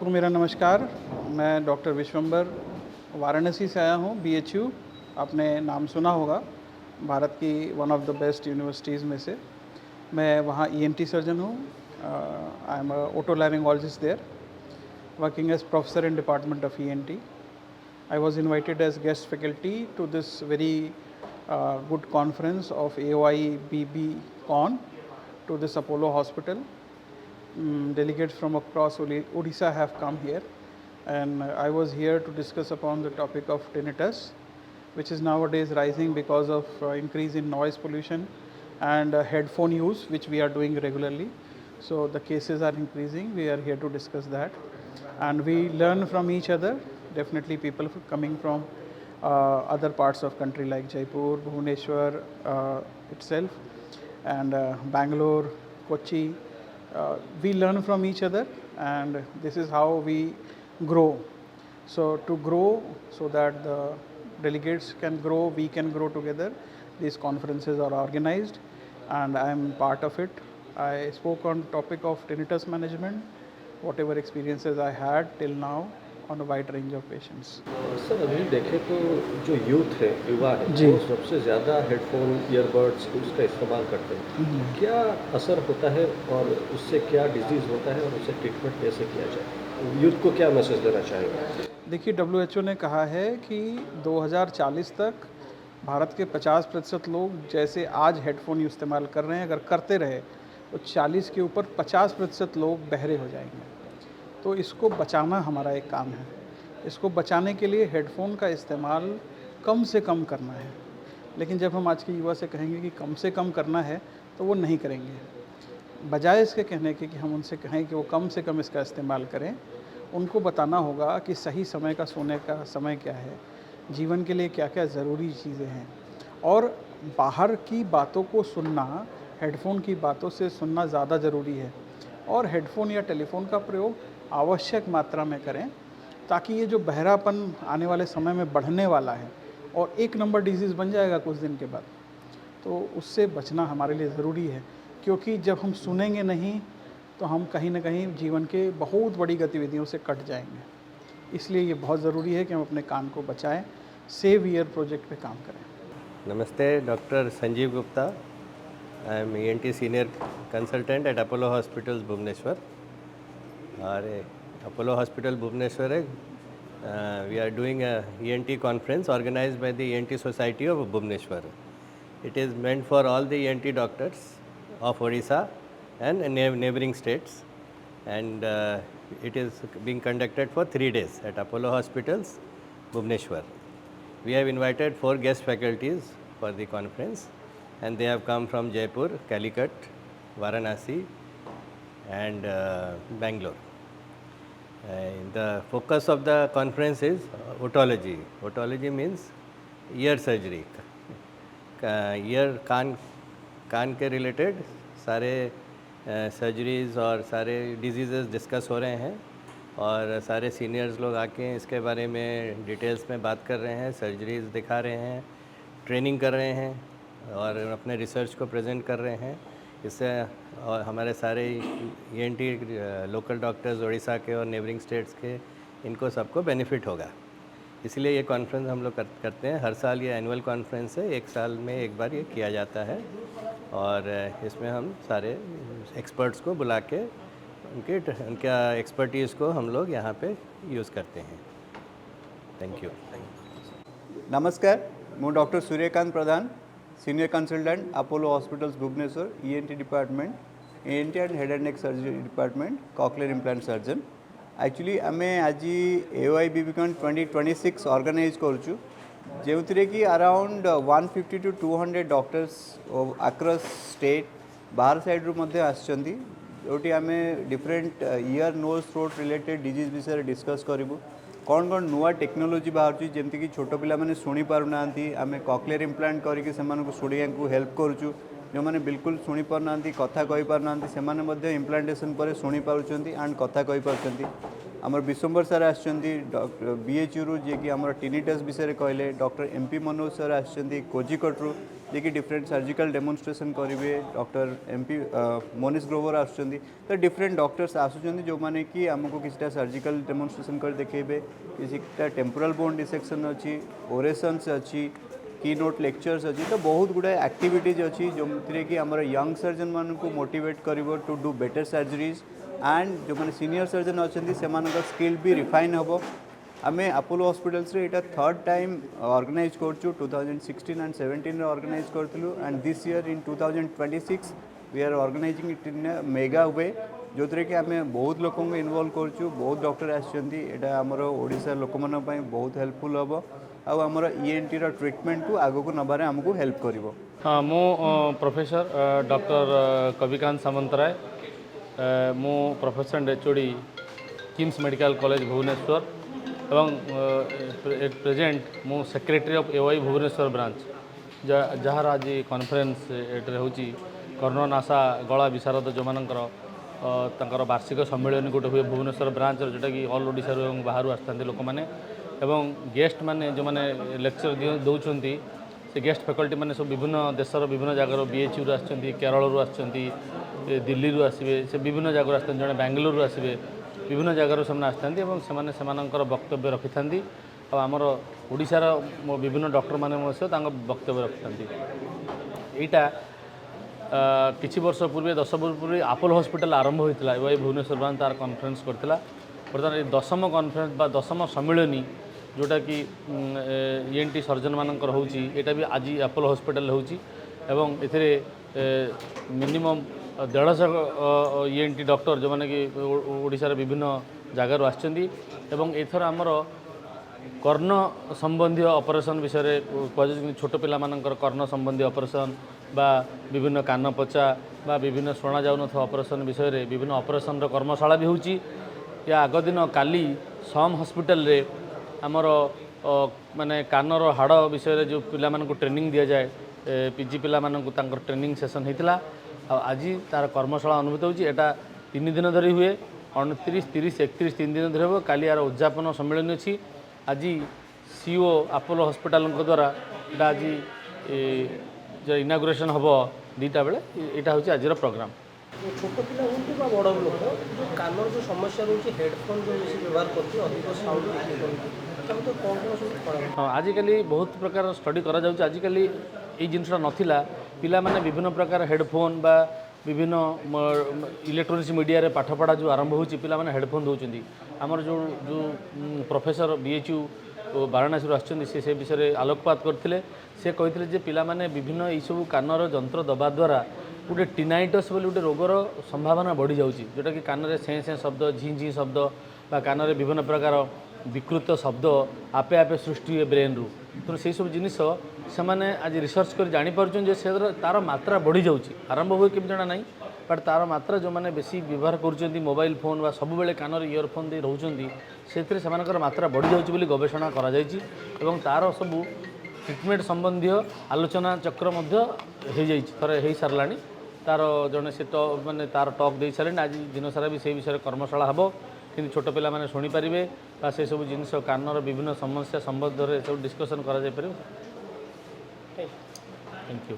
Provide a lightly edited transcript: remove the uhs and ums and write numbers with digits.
सबको मेरा नमस्कार। मैं डॉक्टर विश्वंबर वाराणसी से आया हूँ, बीएचयू। आपने नाम सुना होगा, भारत की one of the best universities में से। मैं वहाँ ईएनटी सर्जन हूँ। I am a otolaryngologist there, working as professor in department of ENT. I was invited as guest faculty to this very good conference of AOI BBCon to this Apollo hospital. Delegates from across Odisha have come here, and I was here to discuss upon the topic of tinnitus, which is nowadays rising because of increase in noise pollution and headphone use, which we are doing regularly. So the cases are increasing. We are here to discuss that, and we learn from each other. Definitely, people coming from other parts of country like Jaipur, Bhubaneswar itself, and Bangalore, Kochi. We learn from each other, and this is how we grow. So to grow, so that the delegates can grow, we can grow together, these conferences are organized, and I am part of it. I spoke on topic of tinnitus management, whatever experiences I had till now on a wide range of patients. Sir अभी देखें तो जो youth है, युवा है, जी। वो सबसे ज़्यादा हेडफोन, ईयरबड्स उसका इस्तेमाल करते हैं। क्या असर होता है और उससे क्या डिजीज़ होता है और उससे ट्रीटमेंट कैसे किया जाए? यूथ को क्या मैसेज देना चाहेंगे? देखिए, WHO ने कहा है कि 2040 तक भारत के 50% लोग जैसे आज हेडफोन इस्तेमाल कर रहे हैं, अगर करते रहे तो 40 के ऊपर 50% लोग बहरे हो जाएंगे। तो इसको बचाना हमारा एक काम है। इसको बचाने के लिए हेडफोन का इस्तेमाल कम से कम करना है। लेकिन जब हम आज के युवा से कहेंगे कि कम से कम करना है, तो वो नहीं करेंगे। बजाय इसके कहने के कि हम उनसे कहें कि वो कम से कम इसका इस्तेमाल करें, उनको बताना होगा कि सही समय का सोने का समय क्या है, जीवन के लिए क्या क्या ज़रूरी चीज़ें हैं, और बाहर की बातों को सुनना हेडफोन की बातों से सुनना ज़्यादा ज़रूरी है। और हेडफोन या टेलीफोन का प्रयोग आवश्यक मात्रा में करें, ताकि ये जो बहरापन आने वाले समय में बढ़ने वाला है और एक नंबर डिजीज़ बन जाएगा कुछ दिन के बाद, तो उससे बचना हमारे लिए ज़रूरी है। क्योंकि जब हम सुनेंगे नहीं, तो हम कहीं ना कहीं जीवन के बहुत बड़ी गतिविधियों से कट जाएंगे। इसलिए ये बहुत ज़रूरी है कि हम अपने कान को बचाएं, सेव ईयर प्रोजेक्ट पे काम करें। नमस्ते, doctor Sanjeev Gupta. I am ENT senior consultant at Apollo hospitals Bhubaneswar. और अपोलो हॉस्पिटल भुवनेश्वर है, we are doing a ENT conference organised by the ENT society of Bhubaneswar. It is meant for all the ENT doctors of Odisha and neighboring states, and it is being conducted for 3 days at Apollo Hospitals, Bhubaneswar. We have invited 4 guest faculties for the conference, and they have come from Jaipur, Calicut, Varanasi, and Bangalore. The focus of the conference is otology. Otology means ear surgery. Ear कान के related सारे surgeries और सारे disease discuss हो रहे हैं, और सारे सीनियर्स लोग आके इसके बारे में डिटेल्स में बात कर रहे हैं, सर्जरीज़ दिखा रहे हैं, ट्रेनिंग कर रहे हैं और अपने रिसर्च को प्रेजेंट कर रहे हैं। इससे और हमारे सारे ENT लोकल डॉक्टर्स उड़ीसा के और नेबरिंग स्टेट्स के, इनको सबको बेनिफिट होगा। इसलिए ये कॉन्फ्रेंस हम लोग करते हैं। हर साल ये एनुअल कॉन्फ्रेंस है, 1 साल में एक बार ये किया जाता है, और इसमें हम सारे एक्सपर्ट्स को बुला के उनका एक्सपर्टीज़ को हम लोग यहाँ पे यूज़ करते हैं। Thank you. नमस्कार, मैं doctor Suryakant Pradhan, senior consultant Apollo hospitals Bhubaneswar, ENT department, ENT and head and neck surgery department, cochlear implant surgeon. Actually आम आज AOI BBCon 2026 ऑर्गेनाइज करूँ, जो कि around 150 to 200 doctors across state बाहर साइड आसती, आम different ear nose throat related disease विषय discuss करूँ। कौन कौन नुआ टेक्नोलोजी बाहर जमती छोट पिला माने शुणी पारना, आम कॉक्लियर इम्प्लांट करके शुणिया को हेल्प करूँ। जो मैंने बिल्कुल शुणी पारना, कथा कही पारना, से इम्प्लांटेशन पर शुणी पार्टी एंड कथा कही पार्टी। आमर विश्वम्बर सर आछंती डॉक्टर बीएचयू जे कि आमर टिनिटस विषय कहले डॉक्टर एमपी मनोज सर आछंती कोजिकोटरू जे कि डिफरेंट सर्जिकल डेमोन्स्ट्रेशन करेंगे डॉक्टर एमपी मोनिश ग्रोवर आछंती तो डिफरेंट डॉक्टर्स आसुचंती जो माने कि आमको किसी सर्जिकल डेमोन्स्ट्रेशन कर देखेबे किसी टेम्पोरल बोन डिसेक्शन अच्छी ओरेशंस अच्छी की नोट लेक्चर्स अच्छी तो बहुत गुड़ाए एक्टिविटीज अच्छी जो कि आमर यंग सर्जन मान को मोटिवेट करिवो to do better surgeries and जो मैंने सीनियर सर्जन अच्छे से स्किल भी रिफाइन हम आम अपोलो हॉस्पिटल्स रे इटा थर्ड टाइम ऑर्गेनाइज करचु 2016 एंड 17 ऑर्गेनाइज करथिलु and this year in 2026 we are organising it in mega way जो कि आम बहुत लोक इनवॉल्व करचु बहुत डॉक्टर आछंती एटा हमर ओडिसा लोक मन पई बहुत हेल्पफुल हम आउ हमर ईएनटी रो ट्रीटमेंट को आगो को नबारे हमको हेल्प करिवो। हाँ मो प्रोफेसर डॉक्टर कविकांत सामंतराय मो professor HOD KIMS medical college Bhubaneswar एवं एट प्रेजेंट मो सेक्रेटरी ऑफ एवाई भुवनेश्वर ब्रांच जहाँ आज कॉन्फ्रेंस एटे होची कर्ण नासा गला विशारद जो मानकर तांकर वार्षिक सम्मेलन गोटे हुए भुवनेश्वर ब्रांच जोटा कि ऑल ओडिशा बाहर आसता लोक मैंने एवं गेस्ट माने जो माने लेक्चर दौरान से गेस्ट फैकल्टी मैंने सब विभिन्न देशर विभिन्न जगार बीएचयू आसछंती केरल आसछंती दिल्ली आसबे से विभिन्न जगार आसते जड़े बेंगलुरु आसबे विभिन्न जगार से आसती से वक्तव्य रखि था और आमर ओडिशार विभिन्न डॉक्टर मैंने वक्तव्य रखि था यहाँ किछि वर्ष पूर्वे 10 वर्ष पूर्व अपोलो हॉस्पिटल आरंभ होता है भुवनेश्वर ब्रांच तार कॉन्फ्रेंस करता बर्तमान ये 10म कॉन्फ्रेंस बा 10म सम्मेलनी जोटा कि ईएनटी सर्जन मानकर होची एटा भी आज अपोलो हॉस्पिटल होची एवं एथिरे मिनिमम 150 ईएनटी डॉक्टर जो माने कि ओडिशार विभिन्न जगार आछंती एवं एथर आमर कर्ण संबंधी ऑपरेशन विषय कह छोट पिला मानकर कर्ण संबंधी ऑपरेशन बा विभिन्न कान पचा बा विभिन्न शुणा जाऊन ऑपरेशन विषय रे विभिन्न ऑपरेशन रो कर्मशाला भी होची या आग दिन काली सम हॉस्पिटल रे आमर माने कानर हाड़ विषय जो पिला मानक ट्रेनिंग दि जाए पीजी पिला मानक तांकर ट्रेनिंग सेशन होता आज तार कर्मशाला अनुभूत होची एटा 3 दिन धरी हुए 29, 30, 31 3 दिन धरी हो काली यार उद्यापन सम्मेलन अच्छी आज सीओ अपोलो हॉस्पिटल द्वारा आज जो इनागुरेशन हम 2टा बेले यहाँ हूँ आज प्रोग्राम। छोट पिला हूँ बड़ लोक जो कानर जो समस्या रोचे हेडफोन जो व्यवहार करते अधिक साउंड तो कौन सब हाँ आजिकल बहुत प्रकार स्टडी करा जाउछ आजिकल ये जिनसा नथिला पिला माने विभिन्न प्रकार हेडफोन बा विभिन्न इलेक्ट्रोनिक्स मीडिया रे पाठ पढ़ा जो आरंभ होची पिला माने हेडफोन दउचंदी हमर जो जो प्रोफेसर बीएचयू वाराणसी आछंदी से विषय आलोकपात करथिले से कहिथिले जे पिला माने विभिन्न ई सब कानर जंत्र दबा द्वारा गोटे टिनाइटस बोली गोटे रोगर संभावना बढ़ी जाउची जोटा कि कान रे से शब्द झी झी शब्द बा कान रे विभिन्न प्रकार विकृत शब्द आपे आपे सृष्टि हुए ब्रेन रु तो से सब जिनिस से माने आज रिसर्च कर जानि परछन जे से तार मात्रा बढ़ी जाउची आरंभ हुए कि जना नहीं बट तार मात्रा जो माने बेसी व्यवहार करुचंती मोबाइल फोन बा सब बेले कान रे इयरफोन दे रहउचंती सेथरे समानकर मात्रा बढ़ी जाउची बोली गवेषणा करा जायची एवं तार सब ट्रिटमेंट संबंधी आलोचना चक्र मध्य हो जाइए थरे हो साराणी तार जड़े से माने तार टॉक दे सारे आज दिन सारा भी से विषय कर्मशाला हम कि छोट पिला माने शुणी पारिबे बा से सब जिनिस कानर विभिन्न समस्या संबंध में सब डिस्कसन करा जाय पारे। Thank you.